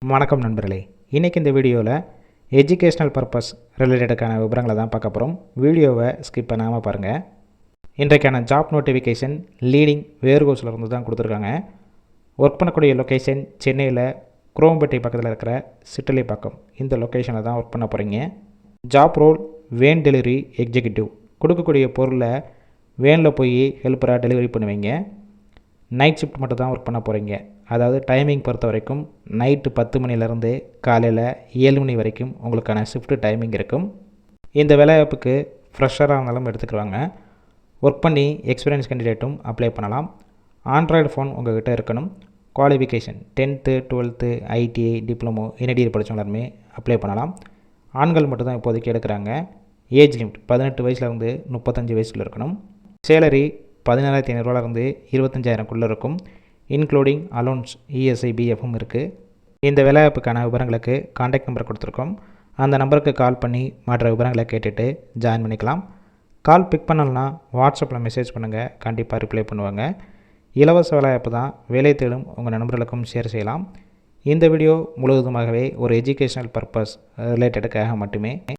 வணக்கம் நண்பர்களே, இன்றைக்கி இந்த வீடியோவில் எஜுகேஷ்னல் பர்பஸ் ரிலேட்டடுக்கான விவரங்களை தான் பார்க்க போகிறோம். வீடியோவை ஸ்கிப் பண்ணாமல் பாருங்கள். இன்றைக்கான ஜாப் நோட்டிஃபிகேஷன் லீடிங் வேர்கோஸில் இருந்து தான் கொடுத்துருக்காங்க. ஒர்க் பண்ணக்கூடிய லொக்கேஷன் சென்னையில் குரோம்பேட்டை பக்கத்தில் இருக்கிற சிட்டலைப்பாக்கம், இந்த லொக்கேஷனில் தான் ஒர்க் பண்ண போகிறீங்க. Job role van delivery executive. கொடுக்கக்கூடிய பொருளை வேனில் போய் ஹெல்ப்பராக டெலிவரி பண்ணுவீங்க. நைட் ஷிஃப்ட் மட்டும் தான் ஒர்க் பண்ண போகிறீங்க. அதாவது டைமிங் பொறுத்த வரைக்கும் நைட்டு 10 மணிலேருந்து காலையில் 7 மணி வரைக்கும் உங்களுக்கான ஷிஃப்ட் டைமிங் இருக்கும். இந்த வேலைவாய்ப்புக்கு ஃப்ரெஷராக இருந்தாலும் எடுத்துக்குவாங்க. ஒர்க் பண்ணி எக்ஸ்பீரியன்ஸ் கேண்டிடேட்டும் அப்ளை பண்ணலாம். ஆண்ட்ராய்டு ஃபோன் உங்கள்கிட்ட இருக்கணும். Qualification 10th 12th ITI diploma engineering படித்தவங்க எல்லாருமே அப்ளை பண்ணலாம். ஆண்கள் மட்டும் தான் இப்போதைக்கு எடுக்கிறாங்க. ஏஜ் லிமிட் 18 வயசுலேருந்து 35 வயசில் இருக்கணும். சேலரி 17,500 25,000 இருக்கும். இன்க்ளூடிங் அலோன்ஸ் ESI BFம் இருக்குது. இந்த வேலைவாய்ப்புக்கான விவரங்களுக்கு கான்டாக்ட் நம்பர் கொடுத்துருக்கோம். அந்த நம்பருக்கு கால் பண்ணி மற்ற விவரங்களை கேட்டுட்டு ஜாயின் பண்ணிக்கலாம். கால் பிக் பண்ணலன்னா வாட்ஸ்அப்பில் மெசேஜ் பண்ணுங்கள், கண்டிப்பாக ரிப்ளை பண்ணுவாங்க. இலவச வேலைவாய்ப்பு தான், வேலை தேடும் உங்கள் நண்பர்களுக்கும் ஷேர் செய்யலாம். இந்த வீடியோ முழுவதுமாகவே ஒரு எஜுகேஷனல் பர்பஸ் ரிலேட்டடுக்காக மட்டுமே.